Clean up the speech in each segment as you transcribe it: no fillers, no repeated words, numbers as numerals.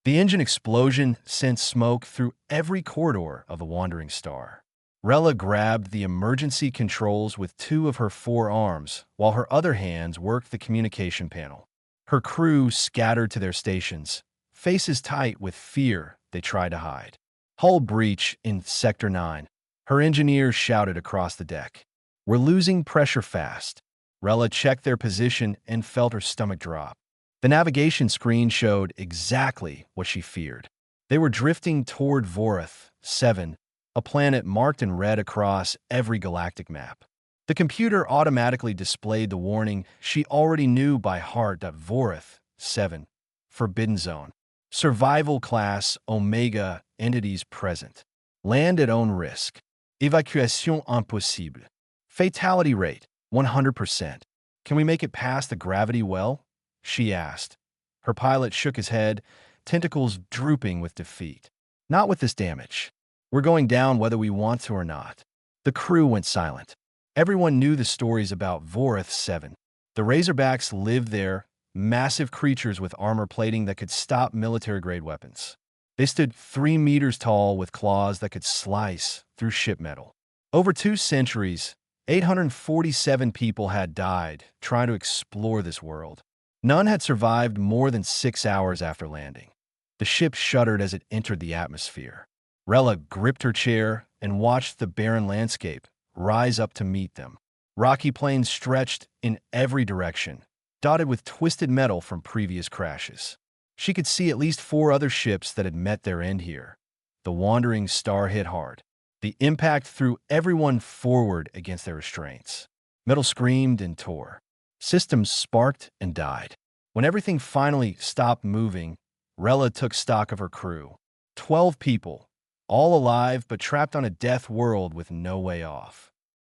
The engine explosion sent smoke through every corridor of the Wandering Star. Rella grabbed the emergency controls with two of her four arms, while her other hands worked the communication panel. Her crew scattered to their stations, faces tight with fear they tried to hide. Hull breach in Sector 9. Her engineers shouted across the deck. "We're losing pressure fast." Rella checked their position and felt her stomach drop. The navigation screen showed exactly what she feared. They were drifting toward Vorith 7, a planet marked in red across every galactic map. The computer automatically displayed the warning she already knew by heart: Vorith 7, Forbidden Zone. Survival class Omega entities present. Land at own risk. Evacuation impossible. Fatality rate 100%. Can we make it past the gravity well? She asked. Her pilot shook his head, tentacles drooping with defeat. Not with this damage. We're going down whether we want to or not. The crew went silent. Everyone knew the stories about Vorith 7. The Razorbacks lived there, massive creatures with armor plating that could stop military-grade weapons. They stood 3 meters tall with claws that could slice through ship metal. Over 2 centuries, 847 people had died trying to explore this world. None had survived more than 6 hours after landing. The ship shuddered as it entered the atmosphere. Rella gripped her chair and watched the barren landscape rise up to meet them. Rocky plains stretched in every direction, dotted with twisted metal from previous crashes. She could see at least 4 other ships that had met their end here. The Wandering Star hit hard. The impact threw everyone forward against their restraints. Metal screamed and tore. Systems sparked and died. When everything finally stopped moving, Rella took stock of her crew. 12 people, all alive but trapped on a death world with no way off.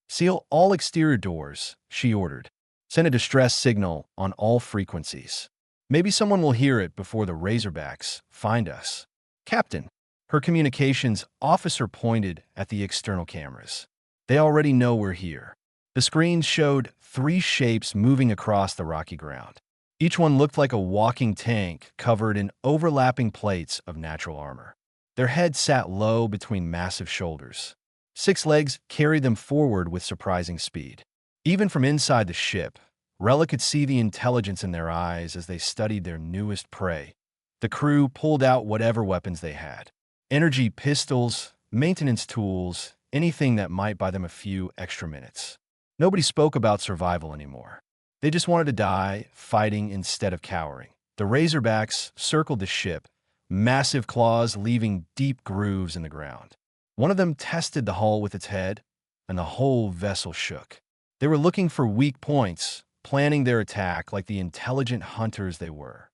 "Seal all exterior doors," she ordered. "Send a distress signal on all frequencies. Maybe someone will hear it before the Razorbacks find us." "Captain," her communications officer pointed at the external cameras. "They already know we're here." The screen showed 3 shapes moving across the rocky ground. Each one looked like a walking tank covered in overlapping plates of natural armor. Their heads sat low between massive shoulders. 6 legs carried them forward with surprising speed. Even from inside the ship, Rella could see the intelligence in their eyes as they studied their newest prey. The crew pulled out whatever weapons they had. Energy pistols, maintenance tools, anything that might buy them a few extra minutes. Nobody spoke about survival anymore. They just wanted to die, fighting instead of cowering. The Razorbacks circled the ship, massive claws leaving deep grooves in the ground. One of them tested the hull with its head, and the whole vessel shook. They were looking for weak points, planning their attack like the intelligent hunters they were.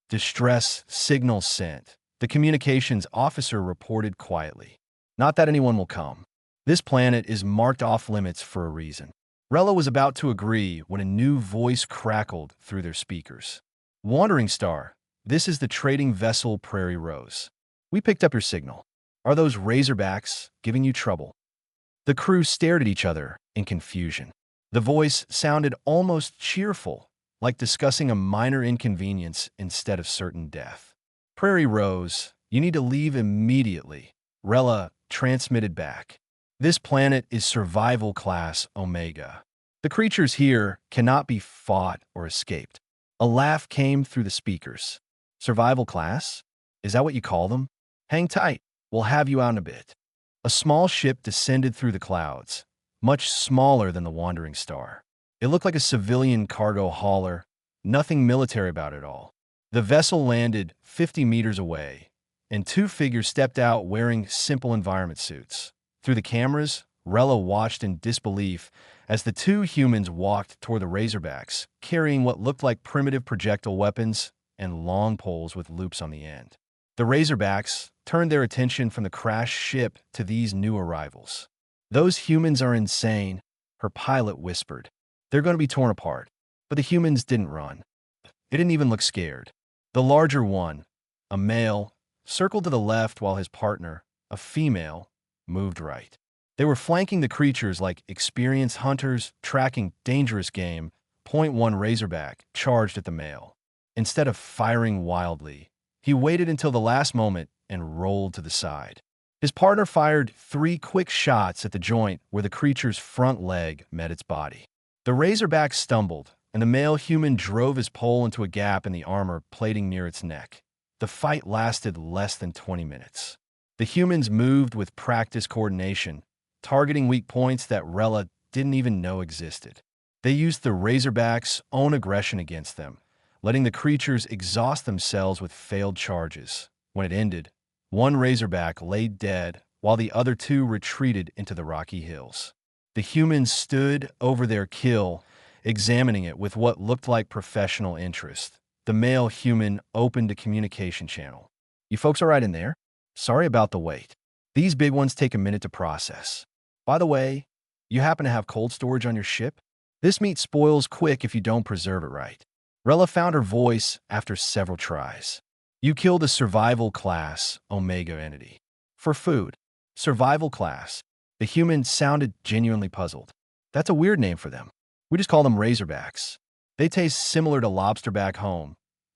"Distress signal sent," the communications officer reported quietly. "Not that anyone will come. This planet is marked off limits for a reason." Rella was about to agree when a new voice crackled through their speakers. "Wandering Star, this is the trading vessel Prairie Rose. We picked up your signal. Are those Razorbacks giving you trouble?" The crew stared at each other in confusion. The voice sounded almost cheerful, like discussing a minor inconvenience instead of certain death. "Prairie Rose, you need to leave immediately," Rella transmitted back. "This planet is survival class Omega. The creatures here cannot be fought or escaped." A laugh came through the speakers. "Survival class? Is that what you call them? Hang tight, we'll have you out in a bit." A small ship descended through the clouds, much smaller than the Wandering Star. It looked like a civilian cargo hauler, nothing military about it all. The vessel landed 50 meters away, and 2 figures stepped out wearing simple environment suits. Through the cameras, Rella watched in disbelief as the 2 humans walked toward the Razorbacks, carrying what looked like primitive projectile weapons and long poles with loops on the end. The Razorbacks turned their attention from the crashed ship to these new arrivals. "Those humans are insane," her pilot whispered. "They're going to be torn apart." But the humans didn't run. They didn't even look scared. The larger one, a male, circled to the left while his partner, a female, moved right. They were flanking the creatures like experienced hunters tracking dangerous game. Point 1 Razorback charged at the male. Instead of firing wildly, He waited until the last moment and rolled to the side. His partner fired 3 quick shots at the joint where the creature's front leg met its body. The razorback stumbled, and the male human drove his pole into a gap in the armor plating near its neck. The fight lasted less than 20 minutes. The humans moved with practiced coordination, targeting weak points that Rella didn't even know existed. They used the razorback's own aggression against them, letting the creatures exhaust themselves with failed charges. When it ended, one razorback lay dead while the other 2 retreated into the rocky hills. The humans stood over their kill, examining it with what looked like professional interest. The male human opened a communication channel. "You folks all right in there? Sorry about the wait. These big ones take a minute to process. By the way, you happen to have cold storage on your ship? This meat spoils quick if you don't preserve it right." Rella found her voice after several tries. "You killed a survival class Omega entity. For food. Survival class." The human sounded genuinely puzzled. "That's a weird name for them. We just call them razorbacks. They taste similar to lobster back home,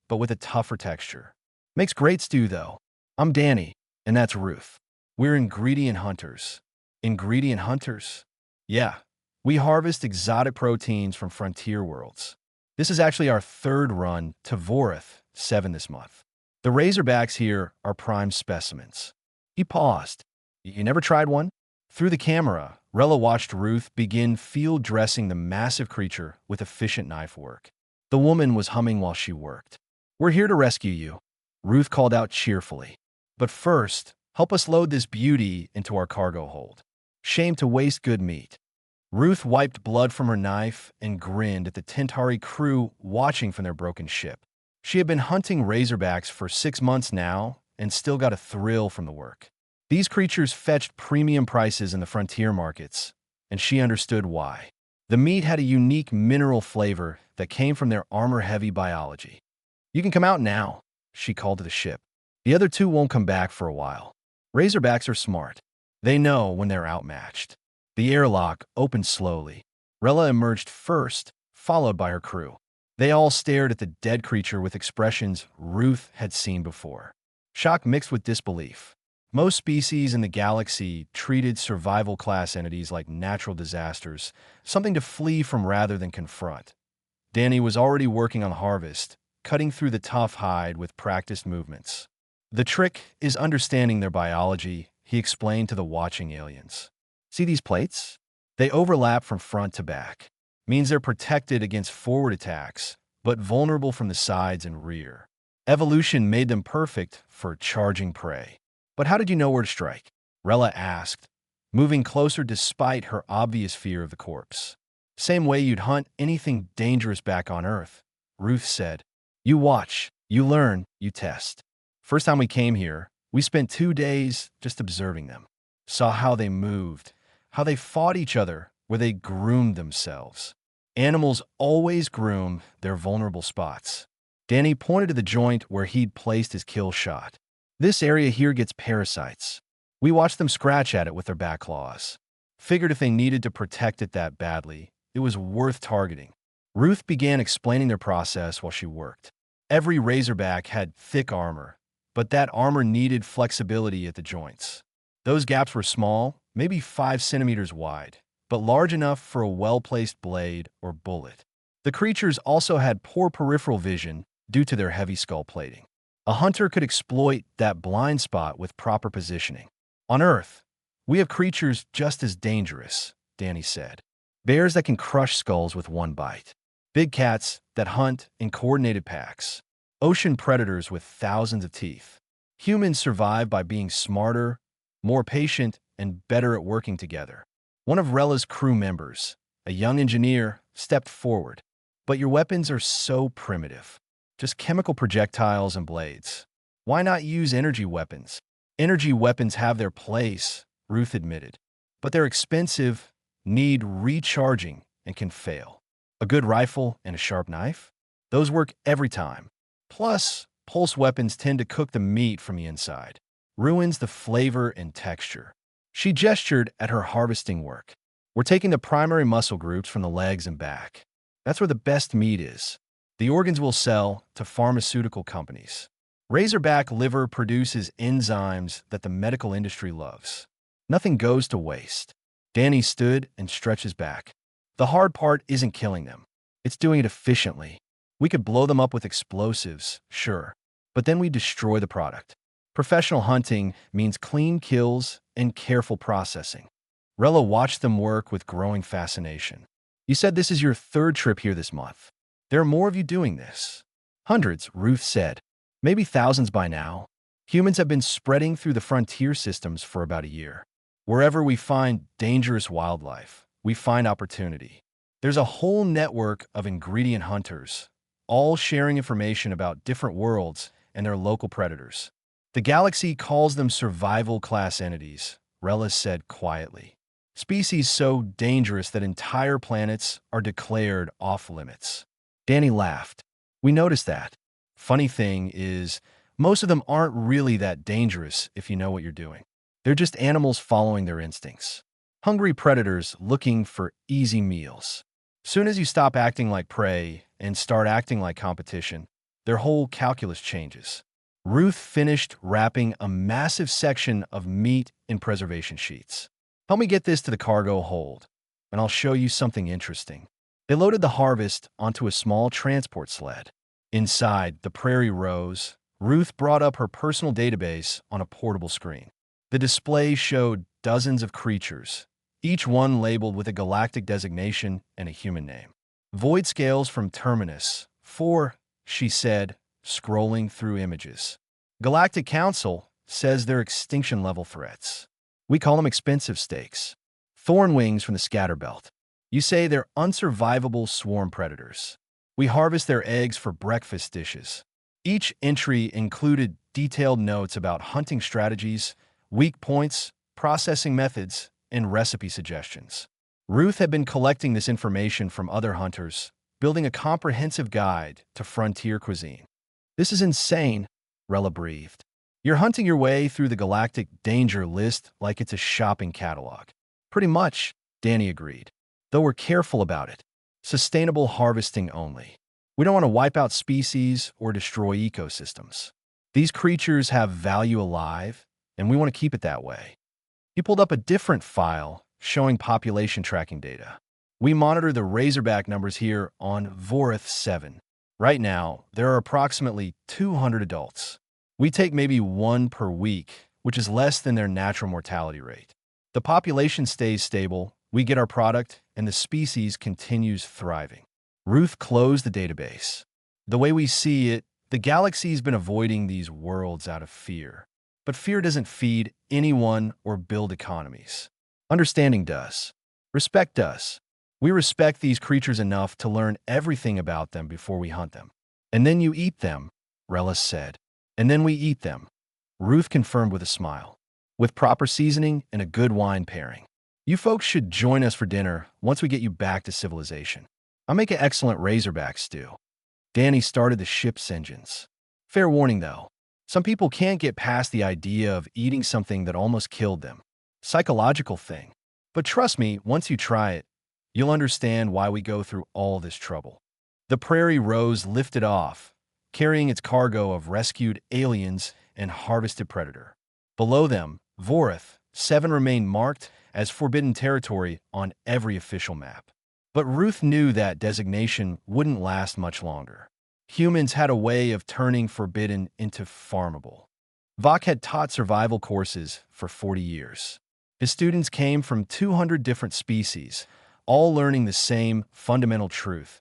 but with a tougher texture. Makes great stew, though. I'm Danny, and that's Ruth. We're ingredient hunters." "Ingredient hunters?" "Yeah. We harvest exotic proteins from frontier worlds. This is actually our 3rd run to Vorith, 7 this month. The razorbacks here are prime specimens." He paused. "You never tried one?" Through the camera, Rella watched Ruth begin field dressing the massive creature with efficient knife work. The woman was humming while she worked. "We're here to rescue you," Ruth called out cheerfully. "But first, help us load this beauty into our cargo hold. Shame to waste good meat." Ruth wiped blood from her knife and grinned at the Tentari crew watching from their broken ship. She had been hunting razorbacks for 6 months now and still got a thrill from the work. These creatures fetched premium prices in the frontier markets, and she understood why. The meat had a unique mineral flavor that came from their armor-heavy biology. "You can come out now," she called to the ship. "The other 2 won't come back for a while." Razorbacks are smart. They know when they're outmatched. The airlock opened slowly. Rella emerged first, followed by her crew. They all stared at the dead creature with expressions Ruth had seen before. Shock mixed with disbelief. Most species in the galaxy treated survival-class entities like natural disasters, something to flee from rather than confront. Danny was already working on the harvest, cutting through the tough hide with practiced movements. "The trick is understanding their biology," he explained to the watching aliens. "See these plates? They overlap from front to back. Means they're protected against forward attacks, but vulnerable from the sides and rear. Evolution made them perfect for charging prey." "But how did you know where to strike?" Rella asked, moving closer despite her obvious fear of the corpse. "Same way you'd hunt anything dangerous back on Earth," Ruth said. "You watch, you learn, you test. First time we came here, we spent 2 days just observing them. Saw how they moved, how they fought each other, where they groomed themselves. Animals always groom their vulnerable spots." Danny pointed to the joint where he'd placed his kill shot. "This area here gets parasites. We watched them scratch at it with their back claws. Figured if they needed to protect it that badly, it was worth targeting." Ruth began explaining their process while she worked. Every razorback had thick armor, but that armor needed flexibility at the joints. Those gaps were small, maybe 5 centimeters wide, but large enough for a well-placed blade or bullet. The creatures also had poor peripheral vision due to their heavy skull plating. A hunter could exploit that blind spot with proper positioning. "On Earth, we have creatures just as dangerous," Danny said. "Bears that can crush skulls with one bite. Big cats that hunt in coordinated packs. Ocean predators with thousands of teeth. Humans survive by being smarter, more patient, and better at working together." One of Rella's crew members, a young engineer, stepped forward. "But your weapons are so primitive. Just chemical projectiles and blades. Why not use energy weapons?" "Energy weapons have their place," Ruth admitted. "But they're expensive, need recharging, and can fail. A good rifle and a sharp knife? Those work every time. Plus, pulse weapons tend to cook the meat from the inside. Ruins the flavor and texture." She gestured at her harvesting work. "We're taking the primary muscle groups from the legs and back. That's where the best meat is. The organs will sell to pharmaceutical companies. Razorback liver produces enzymes that the medical industry loves. Nothing goes to waste. Danny stood and stretched his back. The hard part isn't killing them. It's doing it efficiently. We could blow them up with explosives, sure, but then we destroy the product. Professional hunting means clean kills and careful processing. Rella watched them work with growing fascination. You said this is your third trip here this month. There are more of you doing this. Hundreds, Ruth said. Maybe thousands by now. Humans have been spreading through the frontier systems for about a year. Wherever we find dangerous wildlife, we find opportunity. There's a whole network of ingredient hunters, all sharing information about different worlds and their local predators. The galaxy calls them survival-class entities, Rella said quietly. Species so dangerous that entire planets are declared off-limits. Danny laughed. We noticed that. Funny thing is, most of them aren't really that dangerous if you know what you're doing. They're just animals following their instincts. Hungry predators looking for easy meals. Soon as you stop acting like prey and start acting like competition, their whole calculus changes. Ruth finished wrapping a massive section of meat in preservation sheets. Help me get this to the cargo hold, and I'll show you something interesting. They loaded the harvest onto a small transport sled. Inside, the prairie rose. Ruth brought up her personal database on a portable screen. The display showed dozens of creatures, each one labeled with a galactic designation and a human name. Void scales from Terminus. 4, she said, scrolling through images. Galactic Council says they're extinction-level threats. We call them expensive steaks. Thorn wings from the Scatterbelt. You say they're unsurvivable swarm predators. We harvest their eggs for breakfast dishes. Each entry included detailed notes about hunting strategies, weak points, processing methods, and recipe suggestions. Ruth had been collecting this information from other hunters, building a comprehensive guide to frontier cuisine. This is insane, Rella breathed. You're hunting your way through the galactic danger list like it's a shopping catalog. Pretty much, Danny agreed. Though we're careful about it. Sustainable harvesting only. We don't want to wipe out species or destroy ecosystems. These creatures have value alive, and we want to keep it that way. He pulled up a different file showing population tracking data. We monitor the Razorback numbers here on Vorith 7. Right now, there are approximately 200 adults. We take maybe one per week, which is less than their natural mortality rate. The population stays stable, we get our product, and the species continues thriving. Ruth closed the database. The way we see it, the galaxy's been avoiding these worlds out of fear. But fear doesn't feed anyone or build economies. Understanding does. Respect does. We respect these creatures enough to learn everything about them before we hunt them. And then you eat them, Rella said. And then we eat them. Ruth confirmed with a smile. With proper seasoning and a good wine pairing. You folks should join us for dinner once we get you back to civilization. I'll make an excellent Razorback stew. Danny started the ship's engines. Fair warning, though. Some people can't get past the idea of eating something that almost killed them. Psychological thing. But trust me, once you try it, you'll understand why we go through all this trouble. The Prairie Rose lifted off, carrying its cargo of rescued aliens and harvested predator. Below them, Vorith 7 remained marked as forbidden territory on every official map. But Ruth knew that designation wouldn't last much longer. Humans had a way of turning forbidden into farmable. Vok had taught survival courses for 40 years. His students came from 200 different species, all learning the same fundamental truth.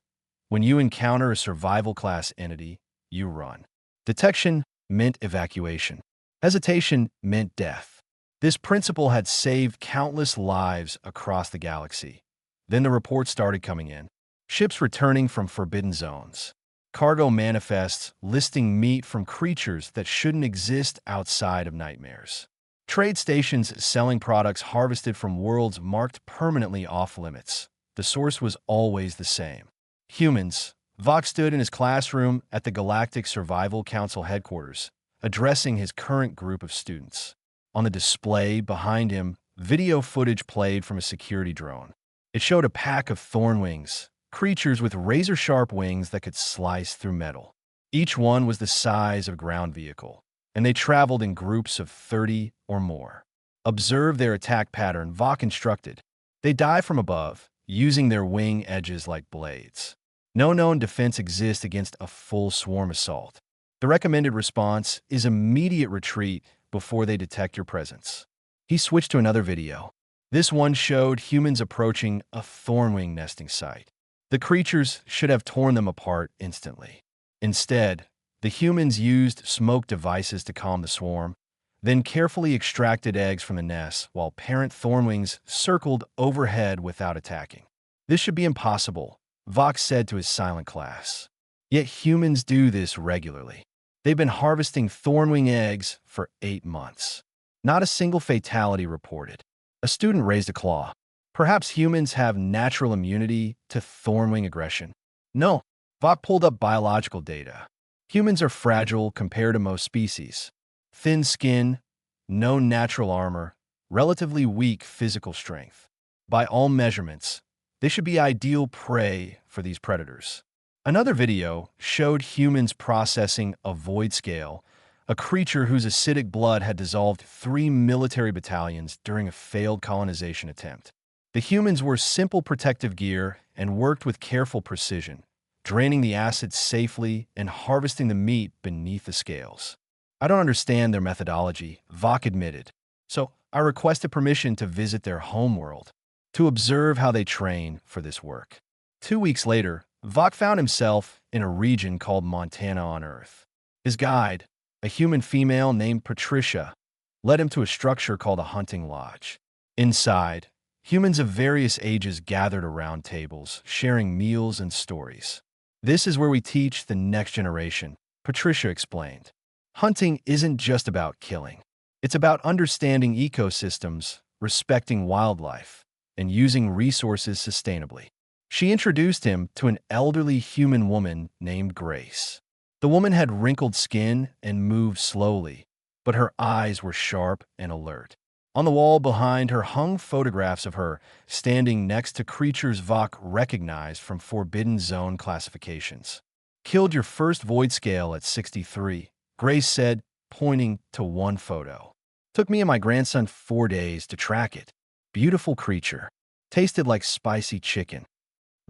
When you encounter a survival-class entity, you run. Detection meant evacuation. Hesitation meant death. This principle had saved countless lives across the galaxy. Then the reports started coming in. Ships returning from forbidden zones. Cargo manifests listing meat from creatures that shouldn't exist outside of nightmares. Trade stations selling products harvested from worlds marked permanently off-limits. The source was always the same. Humans. Vok stood in his classroom at the Galactic Survival Council headquarters, addressing his current group of students. On the display behind him, video footage played from a security drone. It showed a pack of thornwings, creatures with razor-sharp wings that could slice through metal. Each one was the size of a ground vehicle, and they traveled in groups of 30 or more. Observe their attack pattern, Vok instructed. They dive from above, using their wing edges like blades. No known defense exists against a full swarm assault. The recommended response is immediate retreat before they detect your presence. He switched to another video. This one showed humans approaching a thornwing nesting site. The creatures should have torn them apart instantly. Instead, the humans used smoke devices to calm the swarm, then carefully extracted eggs from the nests while parent thornwings circled overhead without attacking. This should be impossible, Vok said to his silent class. Yet humans do this regularly. They've been harvesting thornwing eggs for 8 months. Not a single fatality reported. A student raised a claw. Perhaps humans have natural immunity to thornwing aggression. No, Vok pulled up biological data. Humans are fragile compared to most species. Thin skin, no natural armor, relatively weak physical strength. By all measurements, they should be ideal prey for these predators. Another video showed humans processing a void scale, a creature whose acidic blood had dissolved 3 military battalions during a failed colonization attempt. The humans wore simple protective gear and worked with careful precision, draining the acid safely and harvesting the meat beneath the scales. I don't understand their methodology, Vok admitted, so I requested permission to visit their homeworld, to observe how they train for this work. 2 weeks later, Vok found himself in a region called Montana on Earth. His guide, a human female named Patricia, led him to a structure called a hunting lodge. Inside, humans of various ages gathered around tables, sharing meals and stories. This is where we teach the next generation, Patricia explained. Hunting isn't just about killing. It's about understanding ecosystems, respecting wildlife, and using resources sustainably. She introduced him to an elderly human woman named Grace. The woman had wrinkled skin and moved slowly, but her eyes were sharp and alert. On the wall behind her hung photographs of her standing next to creatures Vok recognized from Forbidden Zone classifications. Killed your first void scale at 63, Grace said, pointing to one photo. Took me and my grandson 4 days to track it. Beautiful creature. Tasted like spicy chicken.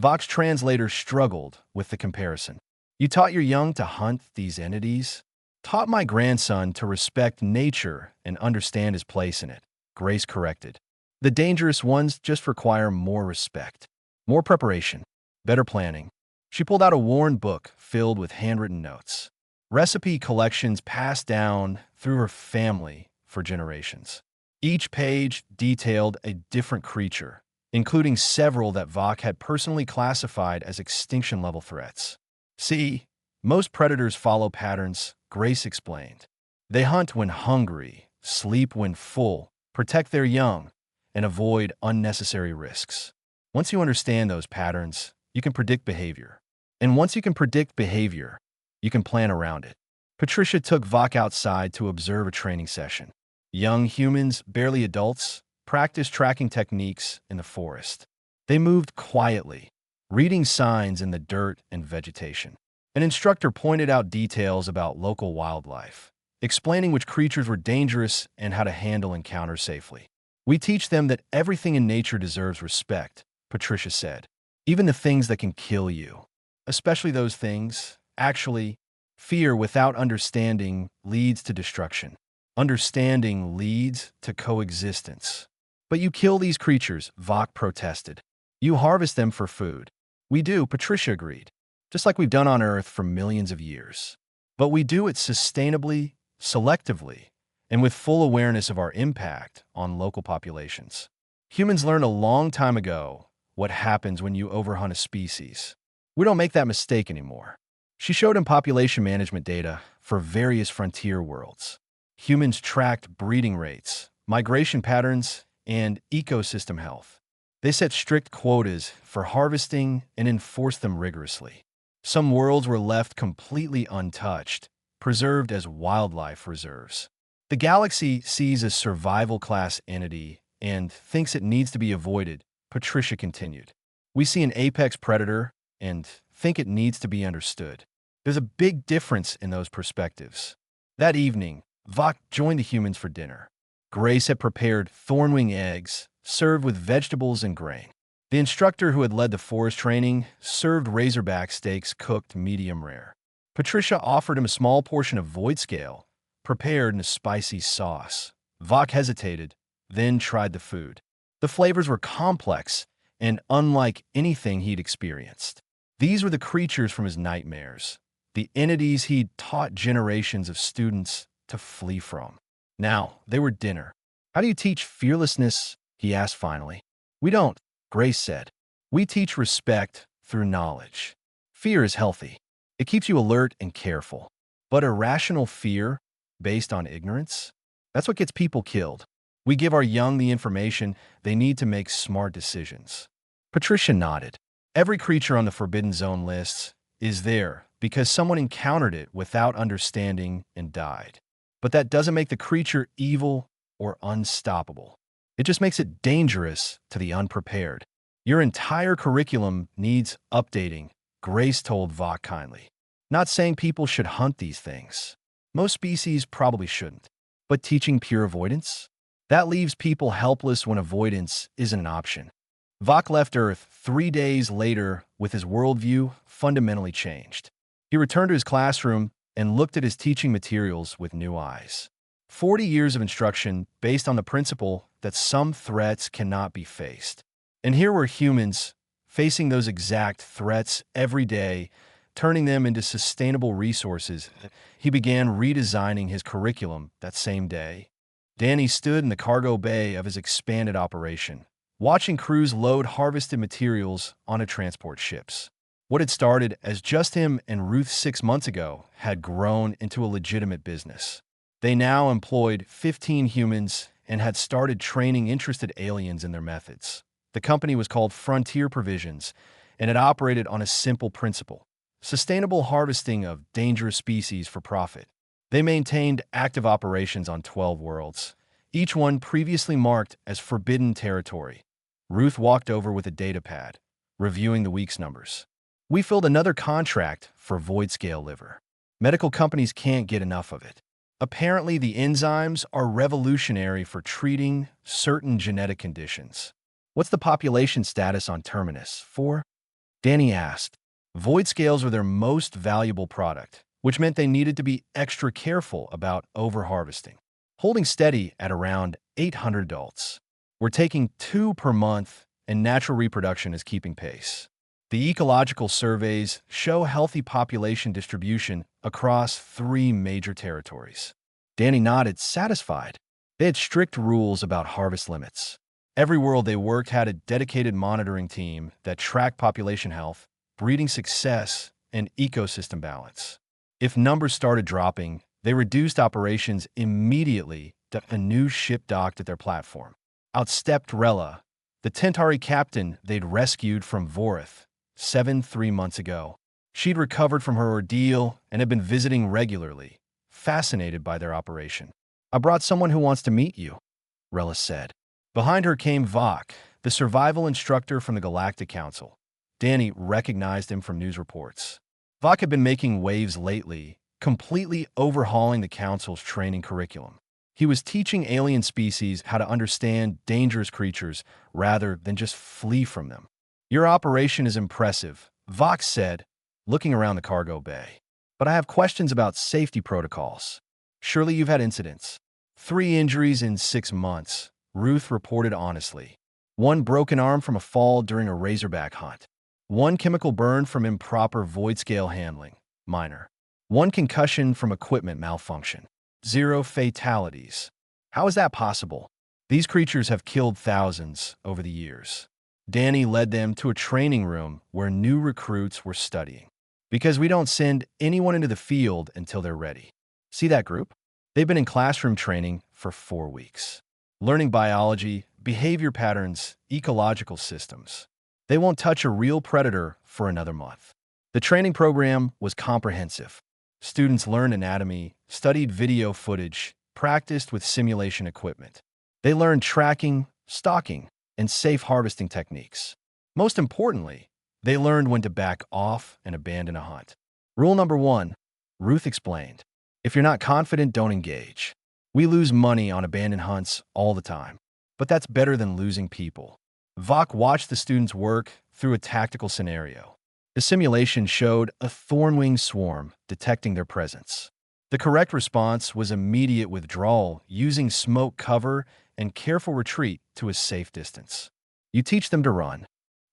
Vok's translator struggled with the comparison. You taught your young to hunt these entities? Taught my grandson to respect nature and understand his place in it, Grace corrected. The dangerous ones just require more respect, more preparation, better planning. She pulled out a worn book filled with handwritten notes. Recipe collections passed down through her family for generations. Each page detailed a different creature, including several that Vok had personally classified as extinction-level threats. See, most predators follow patterns, Grace explained. They hunt when hungry, sleep when full, protect their young, and avoid unnecessary risks. Once you understand those patterns, you can predict behavior. And once you can predict behavior, you can plan around it. Patricia took Vok outside to observe a training session. Young humans, barely adults, practiced tracking techniques in the forest. They moved quietly, reading signs in the dirt and vegetation. An instructor pointed out details about local wildlife, explaining which creatures were dangerous and how to handle encounters safely. We teach them that everything in nature deserves respect, Patricia said. Even the things that can kill you. Especially those things, actually, fear without understanding leads to destruction. Understanding leads to coexistence. But you kill these creatures, Vok protested. You harvest them for food. We do, Patricia agreed. Just like we've done on Earth for millions of years. But we do it sustainably, selectively, and with full awareness of our impact on local populations. Humans learned a long time ago what happens when you overhunt a species. We don't make that mistake anymore. She showed him population management data for various frontier worlds. Humans tracked breeding rates, migration patterns, and ecosystem health. They set strict quotas for harvesting and enforced them rigorously. Some worlds were left completely untouched, preserved as wildlife reserves. The galaxy sees a survival-class entity and thinks it needs to be avoided, Patricia continued. We see an apex predator and think it needs to be understood. There's a big difference in those perspectives. That evening, Vok joined the humans for dinner. Grace had prepared thornwing eggs, served with vegetables and grain. The instructor who had led the forest training served razorback steaks cooked medium rare. Patricia offered him a small portion of void scale, prepared in a spicy sauce. Vok hesitated, then tried the food. The flavors were complex and unlike anything he'd experienced. These were the creatures from his nightmares, the entities he'd taught generations of students to flee from. Now, they were dinner. "How do you teach fearlessness?" he asked finally. "We don't," Grace said. "We teach respect through knowledge. Fear is healthy. It keeps you alert and careful. But irrational fear, based on ignorance, that's what gets people killed. We give our young the information they need to make smart decisions." Patricia nodded. Every creature on the Forbidden Zone lists is there because someone encountered it without understanding and died. But that doesn't make the creature evil or unstoppable. It just makes it dangerous to the unprepared. "Your entire curriculum needs updating," Grace told Vok kindly. "Not saying people should hunt these things. Most species probably shouldn't. But teaching pure avoidance? That leaves people helpless when avoidance isn't an option." Vok left Earth 3 days later with his worldview fundamentally changed. He returned to his classroom and looked at his teaching materials with new eyes. 40 years of instruction based on the principle that some threats cannot be faced. And here were humans facing those exact threats every day, turning them into sustainable resources. He began redesigning his curriculum that same day. Danny stood in the cargo bay of his expanded operation, watching crews load harvested materials onto transport ships. What had started as just him and Ruth 6 months ago had grown into a legitimate business. They now employed 15 humans and had started training interested aliens in their methods. The company was called Frontier Provisions, and it operated on a simple principle: sustainable harvesting of dangerous species for profit. They maintained active operations on 12 worlds, each one previously marked as forbidden territory. Ruth walked over with a datapad, reviewing the week's numbers. "We filled another contract for void scale liver. Medical companies can't get enough of it. Apparently, the enzymes are revolutionary for treating certain genetic conditions." "What's the population status on Terminus 4? Danny asked. Void scales were their most valuable product, which meant they needed to be extra careful about over-harvesting. Holding steady at around 800 adults. We're taking 2 per month, and natural reproduction is keeping pace. The ecological surveys show healthy population distribution across 3 major territories." Danny nodded, satisfied. They had strict rules about harvest limits. Every world they worked had a dedicated monitoring team that tracked population health, breeding success, and ecosystem balance. If numbers started dropping, they reduced operations immediately to a new ship docked at their platform. Out stepped Rella, the Tentari captain they'd rescued from Vorith 3 months ago. She'd recovered from her ordeal and had been visiting regularly, fascinated by their operation. "I brought someone who wants to meet you," Rella said. Behind her came Vok, the survival instructor from the Galactic Council. Danny recognized him from news reports. Vok had been making waves lately, completely overhauling the Council's training curriculum. He was teaching alien species how to understand dangerous creatures rather than just flee from them. "Your operation is impressive," Vok said, looking around the cargo bay. "But I have questions about safety protocols. Surely you've had incidents." 3 injuries in 6 months, Ruth reported honestly. 1 broken arm from a fall during a razorback hunt. 1 chemical burn from improper void scale handling, minor. 1 concussion from equipment malfunction. 0 fatalities. How is that possible? These creatures have killed thousands over the years. Danny led them to a training room where new recruits were studying. "Because we don't send anyone into the field until they're ready. See that group? They've been in classroom training for 4 weeks. Learning biology, behavior patterns, ecological systems. They won't touch a real predator for another month." The training program was comprehensive. Students learned anatomy, studied video footage, practiced with simulation equipment. They learned tracking, stalking, and safe harvesting techniques. Most importantly, they learned when to back off and abandon a hunt. Rule number 1, Ruth explained. If you're not confident, don't engage. We lose money on abandoned hunts all the time, but that's better than losing people. Vok watched the students work through a tactical scenario. The simulation showed a thornwing swarm detecting their presence. The correct response was immediate withdrawal using smoke cover and careful retreat to a safe distance. You teach them to run.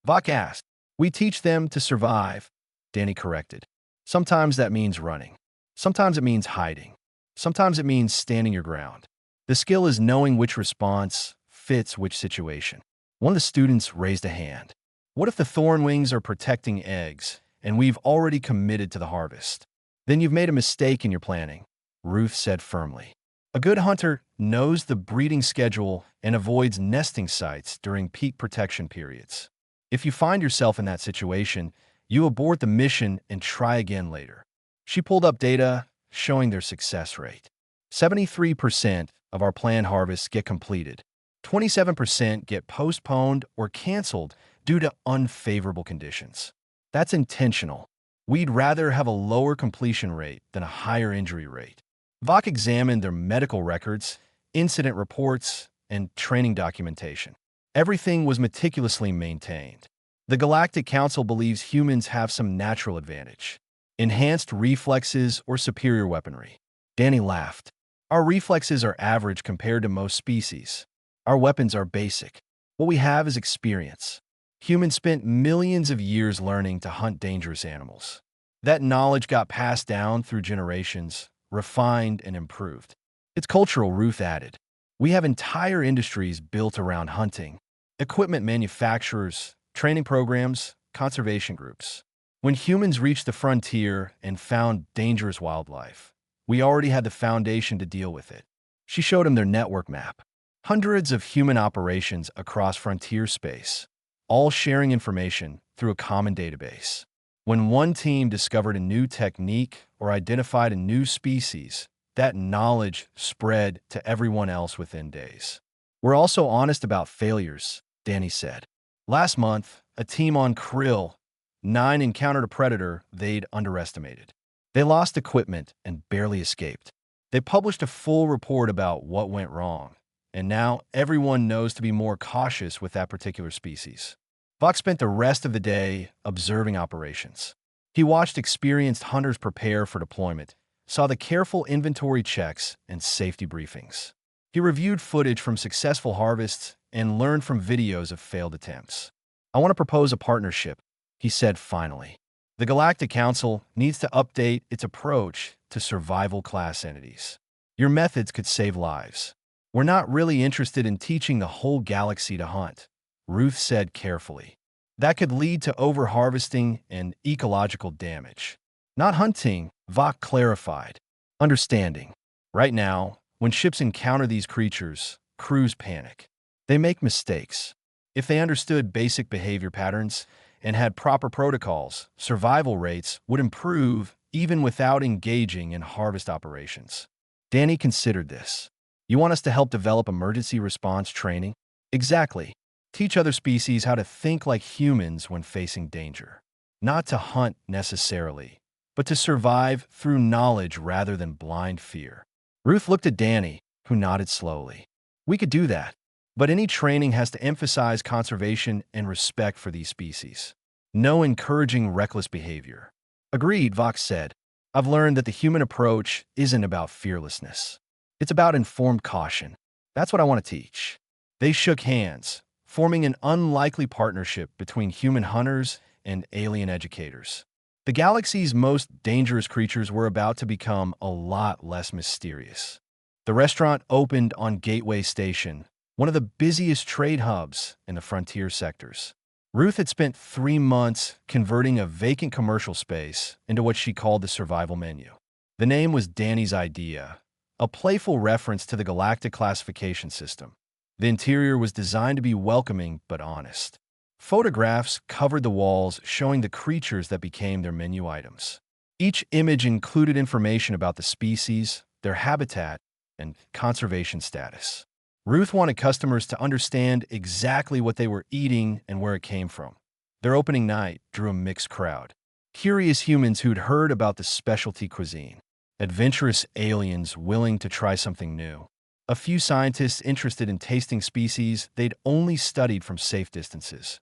Vok asked. We teach them to survive, Danny corrected. Sometimes that means running. Sometimes it means hiding. Sometimes it means standing your ground. The skill is knowing which response fits which situation. One of the students raised a hand. What if the thornwings are protecting eggs, and we've already committed to the harvest? Then you've made a mistake in your planning, Ruth said firmly. A good hunter knows the breeding schedule and avoids nesting sites during peak protection periods. If you find yourself in that situation, you abort the mission and try again later. She pulled up data showing their success rate. 73% of our planned harvests get completed. 27% get postponed or canceled due to unfavorable conditions. That's intentional. We'd rather have a lower completion rate than a higher injury rate. Vok examined their medical records, incident reports, and training documentation. Everything was meticulously maintained. The Galactic Council believes humans have some natural advantage. Enhanced reflexes or superior weaponry. Danny laughed. Our reflexes are average compared to most species. Our weapons are basic. What we have is experience. Humans spent millions of years learning to hunt dangerous animals. That knowledge got passed down through generations, refined and improved. It's cultural, Ruth added. We have entire industries built around hunting. Equipment manufacturers, training programs, conservation groups. When humans reached the frontier and found dangerous wildlife, we already had the foundation to deal with it. She showed him their network map. Hundreds of human operations across frontier space, all sharing information through a common database. When one team discovered a new technique or identified a new species, that knowledge spread to everyone else within days. We're also honest about failures, Danny said. Last month, a team on Krill 9 encountered a predator they'd underestimated. They lost equipment and barely escaped. They published a full report about what went wrong, and now everyone knows to be more cautious with that particular species. Vok spent the rest of the day observing operations. He watched experienced hunters prepare for deployment, saw the careful inventory checks and safety briefings. He reviewed footage from successful harvests and learned from videos of failed attempts. I want to propose a partnership, he said finally. The Galactic Council needs to update its approach to survival class entities. Your methods could save lives. We're not really interested in teaching the whole galaxy to hunt, Ruth said carefully. That could lead to overharvesting and ecological damage. Not hunting, Vok clarified. Understanding. Right now, when ships encounter these creatures, crews panic. They make mistakes. If they understood basic behavior patterns and had proper protocols, survival rates would improve even without engaging in harvest operations. Danny considered this. You want us to help develop emergency response training? Exactly. Teach other species how to think like humans when facing danger. Not to hunt necessarily, but to survive through knowledge rather than blind fear. Ruth looked at Danny, who nodded slowly. We could do that, but any training has to emphasize conservation and respect for these species. No encouraging reckless behavior. Agreed, Vok said. I've learned that the human approach isn't about fearlessness. It's about informed caution. That's what I want to teach. They shook hands, forming an unlikely partnership between human hunters and alien educators. The galaxy's most dangerous creatures were about to become a lot less mysterious. The restaurant opened on Gateway Station, one of the busiest trade hubs in the frontier sectors. Ruth had spent 3 months converting a vacant commercial space into what she called the survival menu. The name was Danny's idea, a playful reference to the galactic classification system. The interior was designed to be welcoming but honest. Photographs covered the walls showing the creatures that became their menu items. Each image included information about the species, their habitat, and conservation status. Ruth wanted customers to understand exactly what they were eating and where it came from. Their opening night drew a mixed crowd. curious humans who'd heard about the specialty cuisine, adventurous aliens willing to try something new, a few scientists interested in tasting species they'd only studied from safe distances.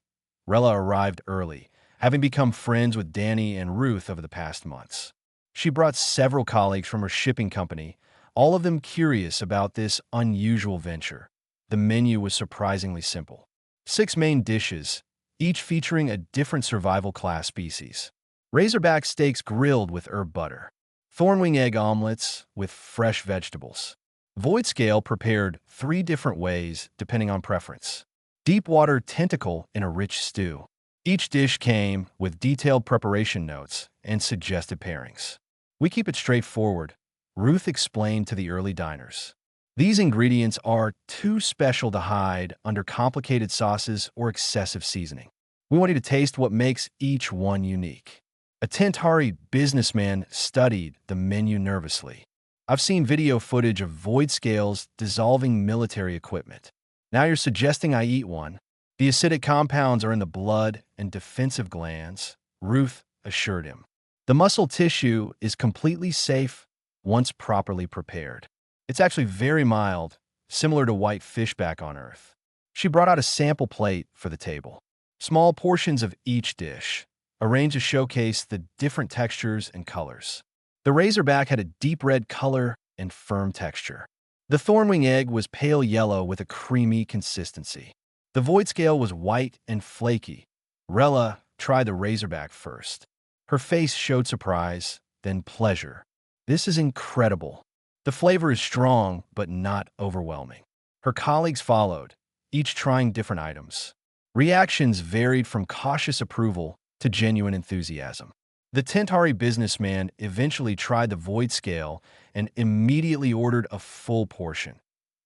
Rella arrived early, having become friends with Danny and Ruth over the past months. She brought several colleagues from her shipping company, all of them curious about this unusual venture. The menu was surprisingly simple. 6 main dishes, each featuring a different survival class species. Razorback steaks grilled with herb butter. Thornwing egg omelets with fresh vegetables. Void scale prepared 3 different ways depending on preference. Deep water tentacle in a rich stew. Each dish came with detailed preparation notes and suggested pairings. We keep it straightforward, Ruth explained to the early diners. These ingredients are too special to hide under complicated sauces or excessive seasoning. We want you to taste what makes each one unique. A Tentari businessman studied the menu nervously. I've seen video footage of void scales dissolving military equipment. Now you're suggesting I eat one? The acidic compounds are in the blood and defensive glands, Ruth assured him. The muscle tissue is completely safe once properly prepared. It's actually very mild, similar to white fish back on Earth. She brought out a sample plate for the table. Small portions of each dish, arranged to showcase the different textures and colors. The Razorback had a deep red color and firm texture. The Thornwing egg was pale yellow with a creamy consistency. The Void scale was white and flaky. Rella tried the Razorback first. Her face showed surprise, then pleasure. This is incredible. The flavor is strong, but not overwhelming. Her colleagues followed, each trying different items. Reactions varied from cautious approval to genuine enthusiasm. The Tentari businessman eventually tried the Void scale and immediately ordered a full portion.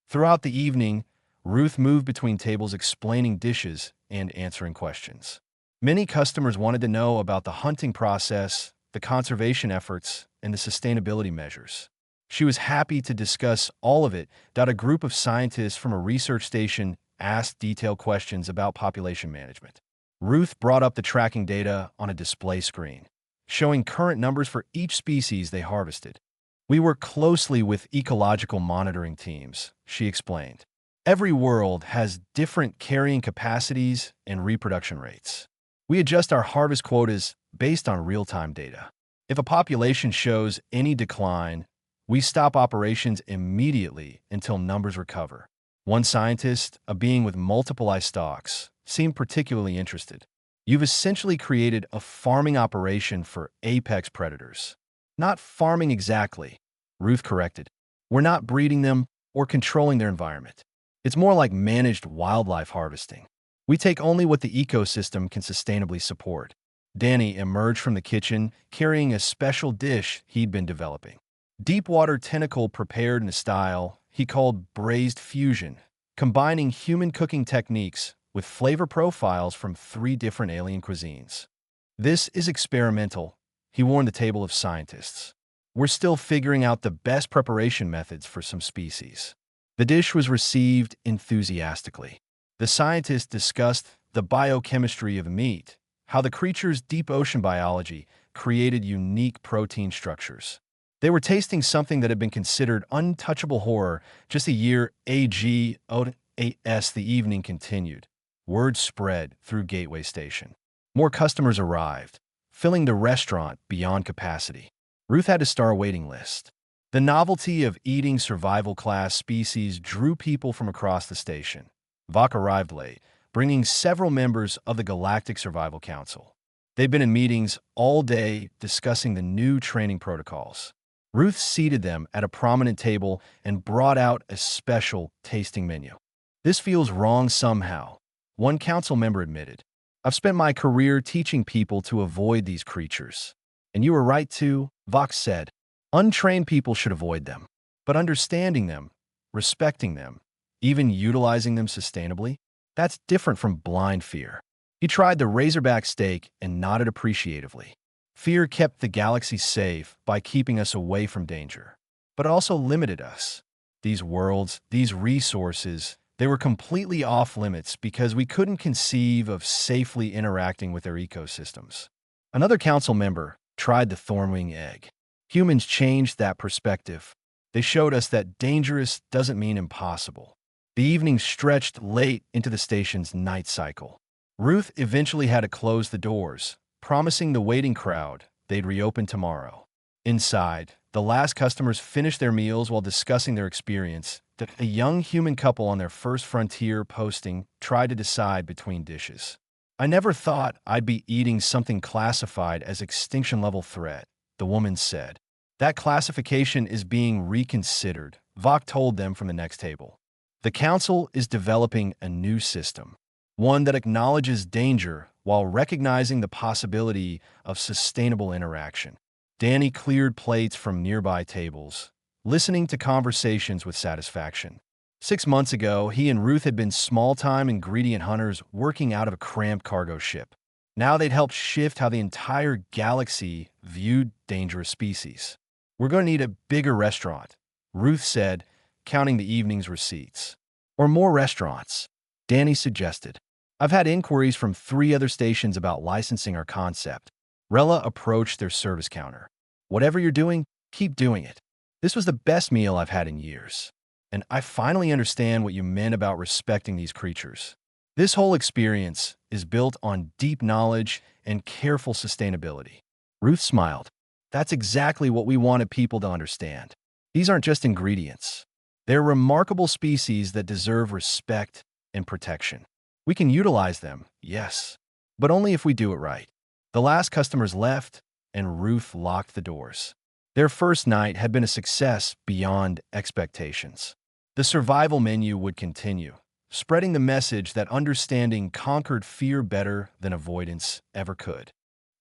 Throughout the evening, Ruth moved between tables explaining dishes and answering questions. Many customers wanted to know about the hunting process, the conservation efforts, and the sustainability measures. She was happy to discuss all of it. A group of scientists from a research station asked detailed questions about population management. Ruth brought up the tracking data on a display screen, showing current numbers for each species they harvested. We work closely with ecological monitoring teams, she explained. Every world has different carrying capacities and reproduction rates. We adjust our harvest quotas based on real-time data. If a population shows any decline, we stop operations immediately until numbers recover. One scientist, a being with multiple eye stalks, seemed particularly interested. You've essentially created a farming operation for apex predators. Not farming exactly, Ruth corrected. We're not breeding them or controlling their environment. It's more like managed wildlife harvesting. We take only what the ecosystem can sustainably support. Danny emerged from the kitchen carrying a special dish he'd been developing. Deep water tentacle prepared in a style he called braised fusion, combining human cooking techniques with flavor profiles from 3 different alien cuisines. This is experimental, he warned the table of scientists. We're still figuring out the best preparation methods for some species. The dish was received enthusiastically. The scientists discussed the biochemistry of the meat, how the creature's deep ocean biology created unique protein structures. They were tasting something that had been considered untouchable horror just a year ago. As the evening continued, word spread through Gateway Station. More customers arrived, filling the restaurant beyond capacity. Ruth had to start a waiting list. The novelty of eating survival-class species drew people from across the station. Vok arrived late, bringing several members of the Galactic Survival Council. They'd been in meetings all day discussing the new training protocols. Ruth seated them at a prominent table and brought out a special tasting menu. This feels wrong somehow, one council member admitted. I've spent my career teaching people to avoid these creatures. And you were right too, Vok said. Untrained people should avoid them. But understanding them, respecting them, even utilizing them sustainably, that's different from blind fear. He tried the Razorback steak and nodded appreciatively. Fear kept the galaxy safe by keeping us away from danger, but also limited us. These worlds, these resources, they were completely off limits because we couldn't conceive of safely interacting with their ecosystems. Another council member tried the thornwing egg. Humans changed that perspective. They showed us that dangerous doesn't mean impossible. The evening stretched late into the station's night cycle. Ruth eventually had to close the doors, promising the waiting crowd they'd reopen tomorrow. Inside, the last customers finished their meals while discussing their experience. A young human couple on their first frontier posting tried to decide between dishes. "I never thought I'd be eating something classified as extinction-level threat," the woman said. "That classification is being reconsidered," Vok told them from the next table. "The council is developing a new system, one that acknowledges danger while recognizing the possibility of sustainable interaction." Danny cleared plates from nearby tables, listening to conversations with satisfaction. 6 months ago, he and Ruth had been small-time ingredient hunters working out of a cramped cargo ship. Now they'd helped shift how the entire galaxy viewed dangerous species. "We're going to need a bigger restaurant," Ruth said, counting the evening's receipts. "Or more restaurants," Danny suggested. "I've had inquiries from 3 other stations about licensing our concept." Rella approached their service counter. "Whatever you're doing, keep doing it. This was the best meal I've had in years. And I finally understand what you meant about respecting these creatures. This whole experience is built on deep knowledge and careful sustainability." Ruth smiled. "That's exactly what we wanted people to understand. These aren't just ingredients. They're remarkable species that deserve respect and protection. We can utilize them, yes, but only if we do it right." The last customers left, and Ruth locked the doors. Their first night had been a success beyond expectations. The survival menu would continue, spreading the message that understanding conquered fear better than avoidance ever could.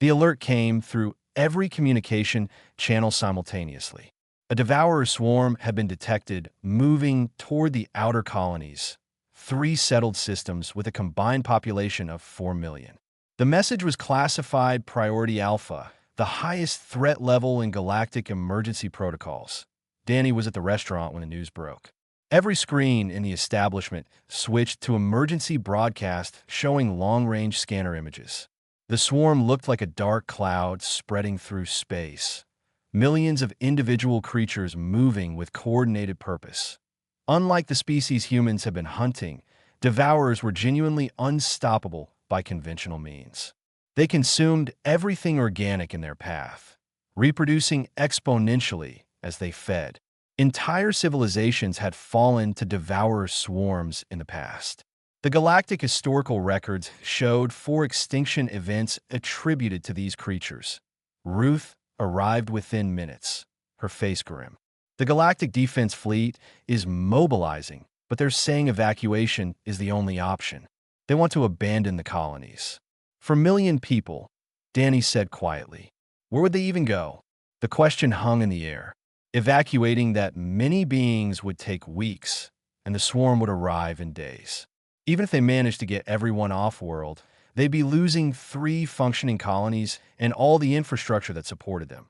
The alert came through every communication channel simultaneously. A devourer swarm had been detected moving toward the outer colonies, 3 settled systems with a combined population of 4 million. The message was classified Priority Alpha, the highest threat level in galactic emergency protocols. Danny was at the restaurant when the news broke. Every screen in the establishment switched to emergency broadcast showing long-range scanner images. The swarm looked like a dark cloud spreading through space. Millions of individual creatures moving with coordinated purpose. Unlike the species humans have been hunting, devourers were genuinely unstoppable by conventional means. They consumed everything organic in their path, reproducing exponentially as they fed. Entire civilizations had fallen to devourer swarms in the past. The galactic historical records showed 4 extinction events attributed to these creatures. Ruth arrived within minutes, her face grim. "The Galactic Defense Fleet is mobilizing, but they're saying evacuation is the only option. They want to abandon the colonies." "For a million people," Danny said quietly. "Where would they even go?" The question hung in the air. Evacuating that many beings would take weeks, and the swarm would arrive in days. Even if they managed to get everyone off-world, they'd be losing 3 functioning colonies and all the infrastructure that supported them.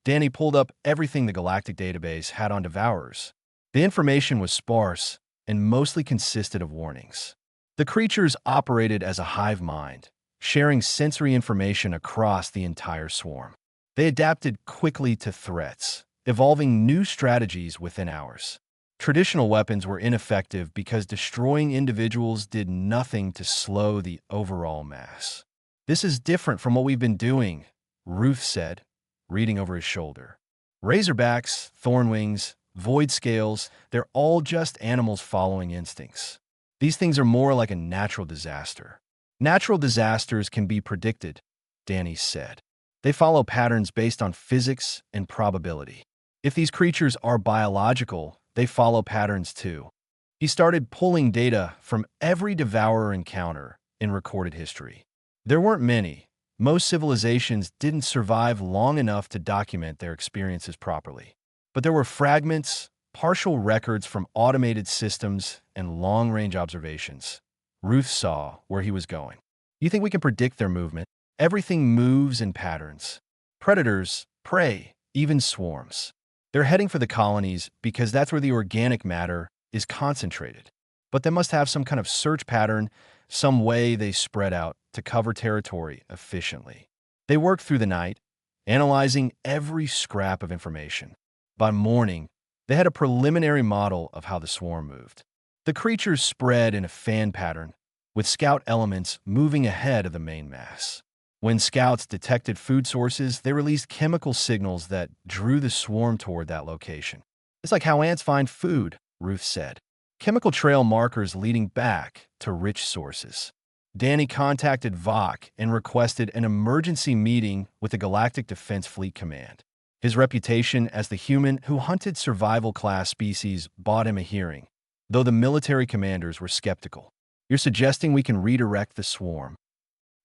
Danny pulled up everything the galactic database had on devourers. The information was sparse and mostly consisted of warnings. The creatures operated as a hive mind, sharing sensory information across the entire swarm. They adapted quickly to threats, evolving new strategies within hours. Traditional weapons were ineffective because destroying individuals did nothing to slow the overall mass. "This is different from what we've been doing," Ruth said, reading over his shoulder. "Razorbacks, thornwings, void scales, they're all just animals following instincts. These things are more like a natural disaster." "Natural disasters can be predicted," Danny said. "They follow patterns based on physics and probability. If these creatures are biological, they follow patterns too." He started pulling data from every devourer encounter in recorded history. There weren't many. Most civilizations didn't survive long enough to document their experiences properly. But there were fragments, partial records from automated systems, and long-range observations. Ruth saw where he was going. "You think we can predict their movement? Everything moves in patterns. Predators, prey, even swarms. They're heading for the colonies because that's where the organic matter is concentrated. But they must have some kind of search pattern, some way they spread out to cover territory efficiently. They worked through the night, analyzing every scrap of information. By morning, they had a preliminary model of how the swarm moved. The creatures spread in a fan pattern, with scout elements moving ahead of the main mass. When scouts detected food sources, they released chemical signals that drew the swarm toward that location. It's like how ants find food, Ruth said. Chemical trail markers leading back to rich sources. Danny contacted Vok and requested an emergency meeting with the Galactic Defense Fleet Command. His reputation as the human who hunted survival-class species bought him a hearing, though the military commanders were skeptical. "You're suggesting we can redirect the swarm?"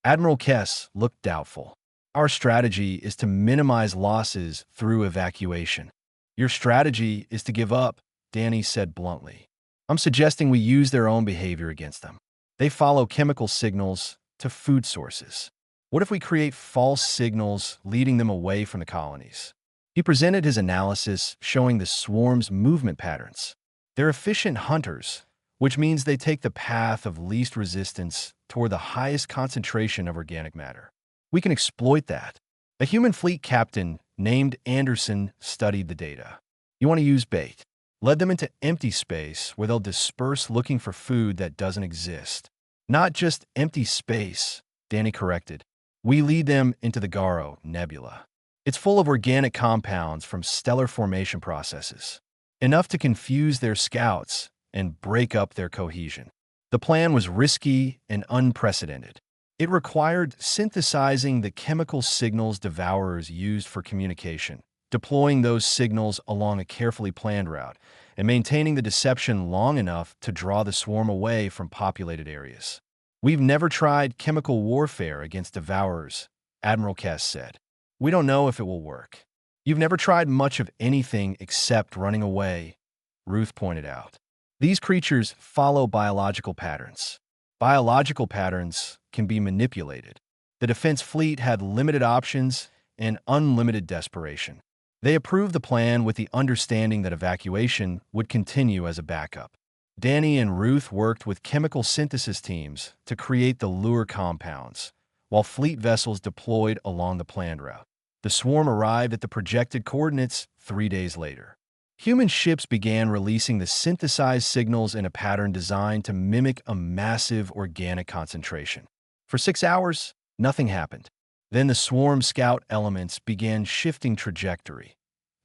Admiral Kess looked doubtful. "Our strategy is to minimize losses through evacuation." "Your strategy is to give up," Danny said bluntly. "I'm suggesting we use their own behavior against them. They follow chemical signals to food sources. What if we create false signals leading them away from the colonies?" He presented his analysis showing the swarm's movement patterns. They're efficient hunters, which means they take the path of least resistance toward the highest concentration of organic matter. We can exploit that. A human fleet captain named Anderson studied the data. "You want to use bait. Lead them into empty space where they'll disperse looking for food that doesn't exist." "Not just empty space," Danny corrected. "We lead them into the Garo Nebula. It's full of organic compounds from stellar formation processes, enough to confuse their scouts and break up their cohesion." The plan was risky and unprecedented. It required synthesizing the chemical signals devourers used for communication, deploying those signals along a carefully planned route, and maintaining the deception long enough to draw the swarm away from populated areas. "We've never tried chemical warfare against devourers," Admiral Kess said. "We don't know if it will work." "You've never tried much of anything except running away," Ruth pointed out. "These creatures follow biological patterns. Biological patterns can be manipulated. The defense fleet had limited options and unlimited desperation. They approved the plan with the understanding that evacuation would continue as a backup. Danny and Ruth worked with chemical synthesis teams to create the lure compounds, while fleet vessels deployed along the planned route. The swarm arrived at the projected coordinates 3 days later. Human ships began releasing the synthesized signals in a pattern designed to mimic a massive organic concentration. For 6 hours, nothing happened. Then the swarm scout elements began shifting trajectory.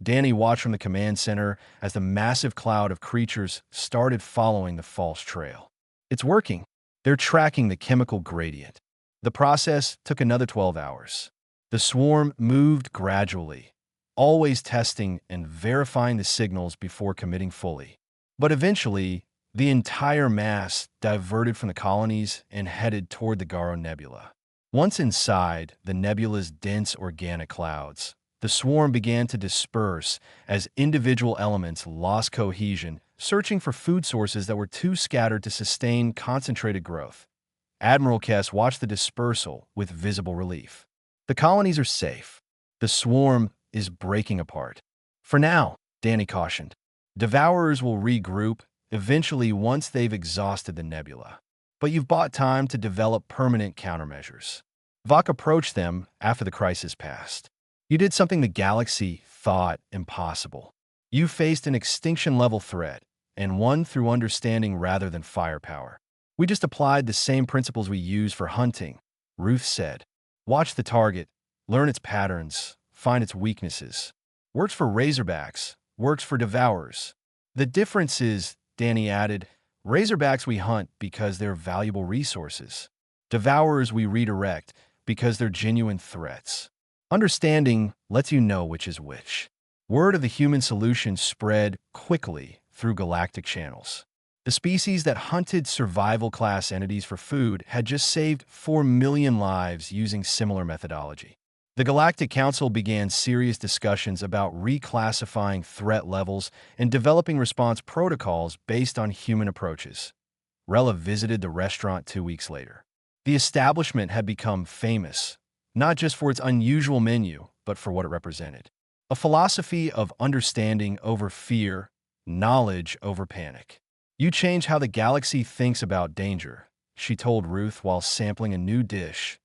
Danny watched from the command center as the massive cloud of creatures started following the false trail. "It's working. They're tracking the chemical gradient." The process took another 12 hours. The swarm moved gradually, always testing and verifying the signals before committing fully. But eventually, the entire mass diverted from the colonies and headed toward the Garo Nebula. Once inside the nebula's dense organic clouds, the swarm began to disperse as individual elements lost cohesion, searching for food sources that were too scattered to sustain concentrated growth. Admiral Kess watched the dispersal with visible relief. "The colonies are safe. The swarm is breaking apart. For now," Danny cautioned. "Devourers will regroup, eventually once they've exhausted the nebula. But you've bought time to develop permanent countermeasures." Vok approached them after the crisis passed. "You did something the galaxy thought impossible. You faced an extinction-level threat, and won through understanding rather than firepower. We just applied the same principles we use for hunting," Ruth said. "Watch the target, learn its patterns, find its weaknesses. Works for razorbacks, works for devourers. The difference is," Danny added, "razorbacks we hunt because they're valuable resources. Devourers we redirect because they're genuine threats. Understanding lets you know which is which." Word of the human solution spread quickly through galactic channels. The species that hunted survival-class entities for food had just saved 4 million lives using similar methodology. The Galactic Council began serious discussions about reclassifying threat levels and developing response protocols based on human approaches. Rella visited the restaurant 2 weeks later. The establishment had become famous, not just for its unusual menu, but for what it represented. A philosophy of understanding over fear, knowledge over panic. "You change how the galaxy thinks about danger," she told Ruth while sampling a new dish.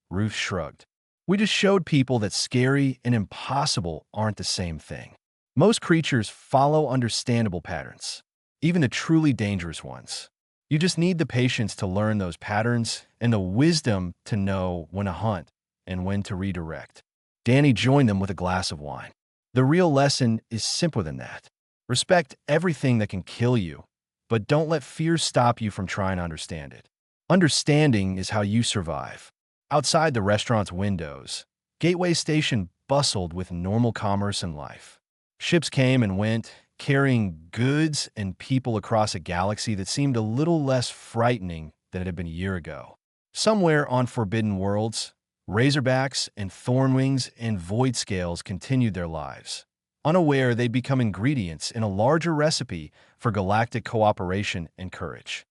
Ruth shrugged. We just showed people that scary and impossible aren't the same thing. Most creatures follow understandable patterns, even the truly dangerous ones. You just need the patience to learn those patterns and the wisdom to know when to hunt and when to redirect. Danny joined them with a glass of wine. The real lesson is simpler than that. Respect everything that can kill you, but don't let fear stop you from trying to understand it. Understanding is how you survive. Outside the restaurant's windows, Gateway Station bustled with normal commerce and life. Ships came and went, carrying goods and people across a galaxy that seemed a little less frightening than it had been a year ago. Somewhere on Forbidden Worlds, Razorbacks and Thornwings and Void Scales continued their lives. Unaware, they'd become ingredients in a larger recipe for galactic cooperation and courage.